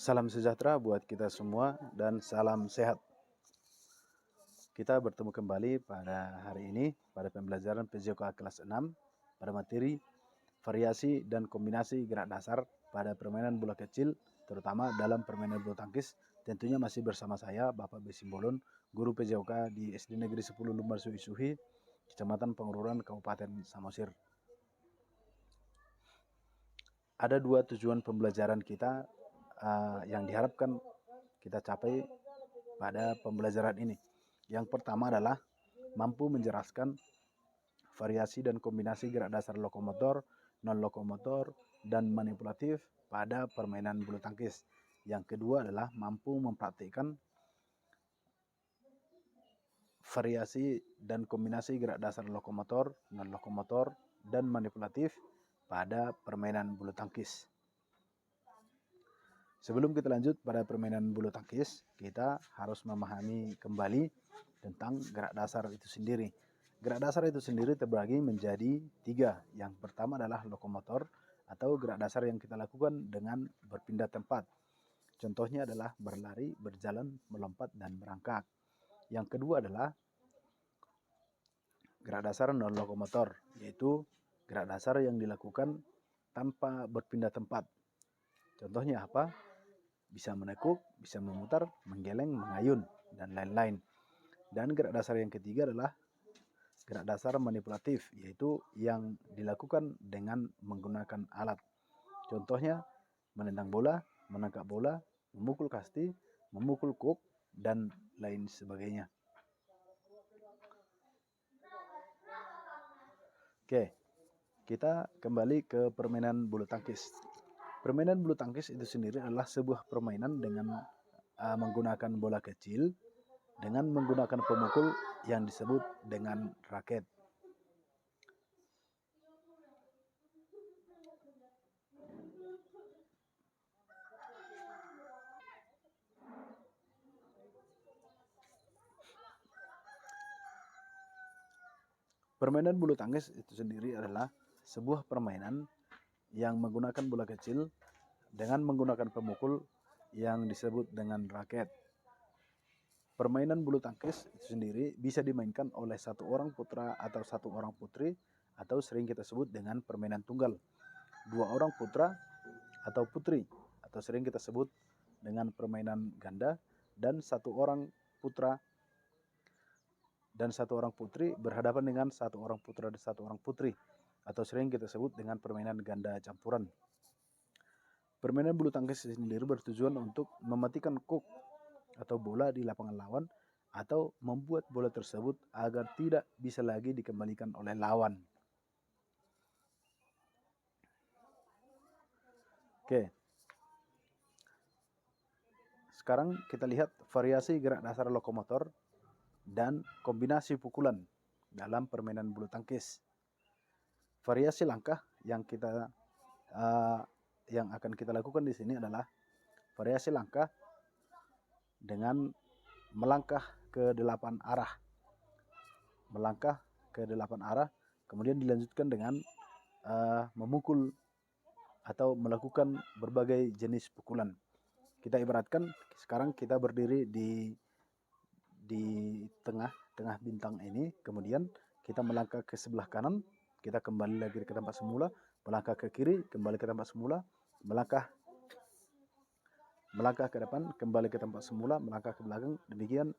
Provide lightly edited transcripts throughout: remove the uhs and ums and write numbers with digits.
Salam sejahtera buat kita semua dan salam sehat. Kita bertemu kembali pada hari ini pada pembelajaran PJOK kelas 6 pada materi variasi dan kombinasi gerak dasar pada permainan bola kecil, terutama dalam permainan bulu tangkis. Tentunya masih bersama saya, Bapak B. Simbolon, guru PJOK di SD Negeri 10 Lumbar Suhi, Kecamatan Pengururan, Kabupaten Samosir. Ada dua tujuan pembelajaran kita yang diharapkan kita capai pada pembelajaran ini. Yang pertama adalah mampu menjelaskan variasi dan kombinasi gerak dasar lokomotor, non-lokomotor, dan manipulatif pada permainan bulu tangkis. Yang kedua adalah mampu mempraktikkan variasi dan kombinasi gerak dasar lokomotor, non-lokomotor, dan manipulatif pada permainan bulu tangkis. Sebelum kita lanjut pada permainan bulu tangkis, kita harus memahami kembali tentang gerak dasar itu sendiri. Gerak dasar itu sendiri terbagi menjadi 3. Yang pertama adalah lokomotor atau gerak dasar yang kita lakukan dengan berpindah tempat. Contohnya adalah berlari, berjalan, melompat, dan merangkak. Yang kedua adalah gerak dasar non-lokomotor, yaitu gerak dasar yang dilakukan tanpa berpindah tempat. Contohnya apa? Bisa menekuk, bisa memutar, menggeleng, mengayun, dan lain-lain. Dan gerak dasar yang ketiga adalah gerak dasar manipulatif, yaitu yang dilakukan dengan menggunakan alat. Contohnya menendang bola, menangkap bola, memukul kasti, memukul kuk, dan lain sebagainya. Oke, kita kembali ke permainan bulu tangkis. Permainan bulu tangkis itu sendiri adalah sebuah permainan dengan menggunakan bola kecil dengan menggunakan pemukul yang disebut dengan raket. Permainan bulu tangkis itu sendiri adalah sebuah permainan yang menggunakan bola kecil dengan menggunakan pemukul yang disebut dengan raket. Permainan bulu tangkis itu sendiri bisa dimainkan oleh satu orang putra atau satu orang putri, atau sering kita sebut dengan permainan tunggal. 2 orang putra atau putri, atau sering kita sebut dengan permainan ganda, dan 1 orang putra dan 1 orang putri berhadapan dengan 1 orang putra dan 1 orang putri, atau sering kita sebut dengan permainan ganda campuran. Permainan bulu tangkis sendiri bertujuan untuk mematikan kuk atau bola di lapangan lawan, atau membuat bola tersebut agar tidak bisa lagi dikembalikan oleh lawan. Oke. Sekarang kita lihat variasi gerak dasar lokomotor dan kombinasi pukulan dalam permainan bulu tangkis. Variasi langkah yang akan kita lakukan di sini adalah variasi langkah dengan melangkah ke 8 arah. Melangkah ke 8 arah, kemudian dilanjutkan dengan memukul atau melakukan berbagai jenis pukulan. Kita ibaratkan sekarang kita berdiri di tengah bintang ini, kemudian kita melangkah ke sebelah kanan, kita kembali lagi ke tempat semula, melangkah ke kiri, kembali ke tempat semula, melangkah ke depan, kembali ke tempat semula, melangkah ke belakang, demikian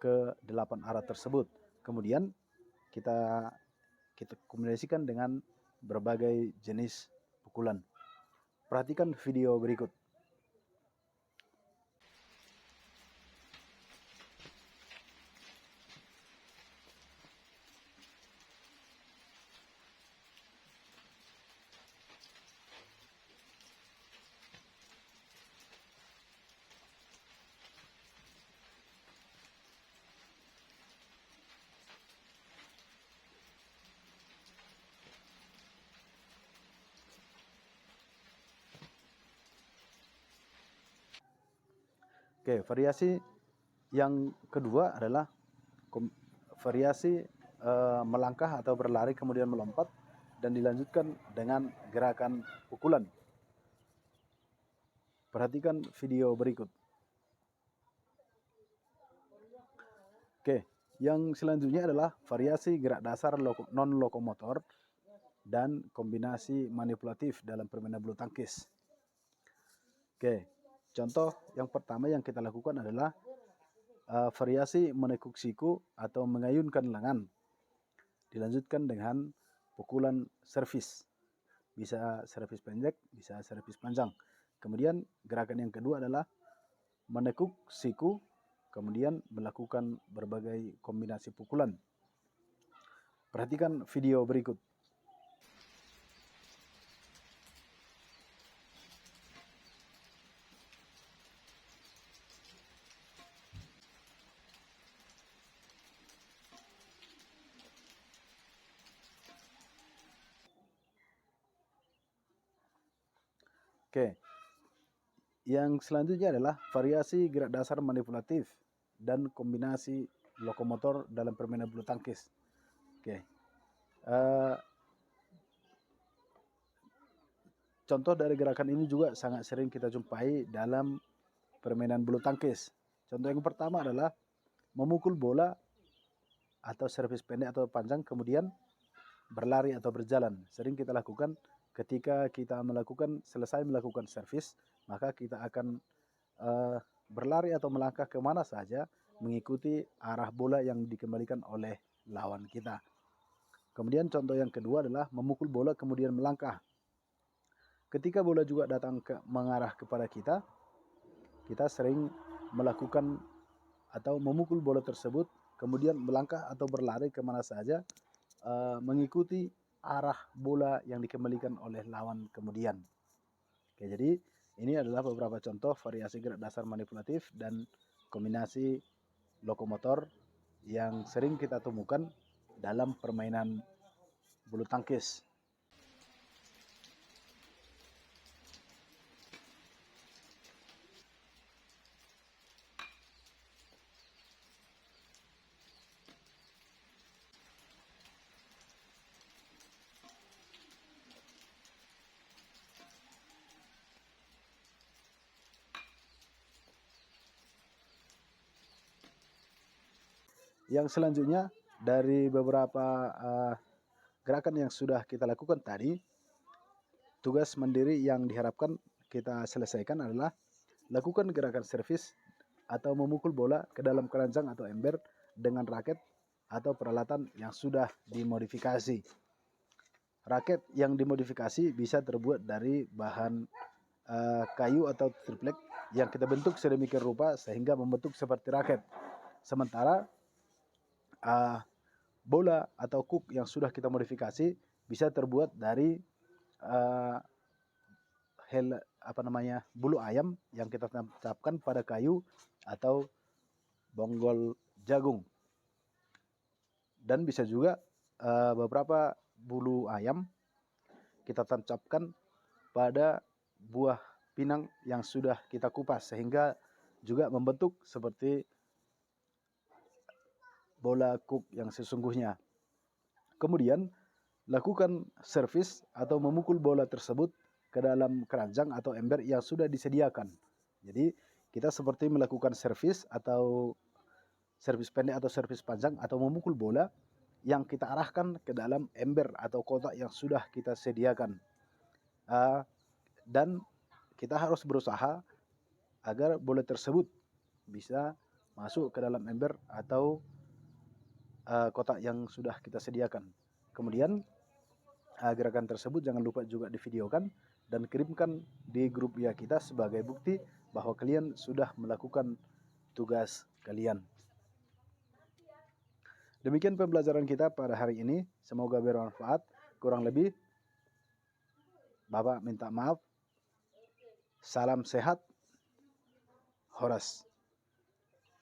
ke 8 arah tersebut. Kemudian kita kombinasikan dengan berbagai jenis pukulan. Perhatikan video berikut. Oke, variasi yang kedua adalah variasi melangkah atau berlari kemudian melompat dan dilanjutkan dengan gerakan pukulan. Perhatikan video berikut. Oke, yang selanjutnya adalah variasi gerak dasar non-lokomotor dan kombinasi manipulatif dalam permainan bulu tangkis. Oke, contoh yang pertama yang kita lakukan adalah variasi menekuk siku atau mengayunkan lengan. Dilanjutkan dengan pukulan servis. Bisa servis pendek, bisa servis panjang. Kemudian gerakan yang kedua adalah menekuk siku, kemudian melakukan berbagai kombinasi pukulan. Perhatikan video berikut. Oke, yang selanjutnya adalah variasi gerak dasar manipulatif dan kombinasi lokomotor dalam permainan bulu tangkis. Oke, contoh dari gerakan ini juga sangat sering kita jumpai dalam permainan bulu tangkis. Contoh yang pertama adalah memukul bola atau servis pendek atau panjang, kemudian berlari atau berjalan. Sering kita lakukan ketika kita selesai melakukan servis, maka kita akan berlari atau melangkah kemana saja mengikuti arah bola yang dikembalikan oleh lawan kita. Kemudian contoh yang kedua adalah memukul bola kemudian melangkah. Ketika bola juga datang mengarah kepada kita, kita sering melakukan atau memukul bola tersebut kemudian melangkah atau berlari kemana saja mengikuti arah bola yang dikembalikan oleh lawan kemudian. Oke, jadi ini adalah beberapa contoh variasi gerak dasar manipulatif dan kombinasi lokomotor yang sering kita temukan dalam permainan bulu tangkis. Yang selanjutnya dari beberapa gerakan yang sudah kita lakukan tadi, tugas mandiri yang diharapkan kita selesaikan adalah lakukan gerakan servis atau memukul bola ke dalam keranjang atau ember dengan raket atau peralatan yang sudah dimodifikasi. Raket yang dimodifikasi bisa terbuat dari bahan kayu atau triplek yang kita bentuk sedemikian rupa sehingga membentuk seperti raket. Sementara bola atau kuk yang sudah kita modifikasi bisa terbuat dari bulu ayam yang kita tancapkan pada kayu atau bonggol jagung. Dan bisa juga beberapa bulu ayam kita tancapkan pada buah pinang yang sudah kita kupas sehingga juga membentuk seperti bola kuk yang sesungguhnya. Kemudian lakukan servis atau memukul bola tersebut ke dalam keranjang atau ember yang sudah disediakan. Jadi kita seperti melakukan servis atau servis pendek atau servis panjang atau memukul bola yang kita arahkan ke dalam ember atau kotak yang sudah kita sediakan. Dan kita harus berusaha agar bola tersebut bisa masuk ke dalam ember atau kotak yang sudah kita sediakan. Kemudian gerakan tersebut jangan lupa juga divideokan dan kirimkan di grup WA kita sebagai bukti bahwa kalian sudah melakukan tugas kalian. Demikian pembelajaran kita pada hari ini. Semoga bermanfaat. Kurang lebih Bapak minta maaf. Salam sehat. Horas.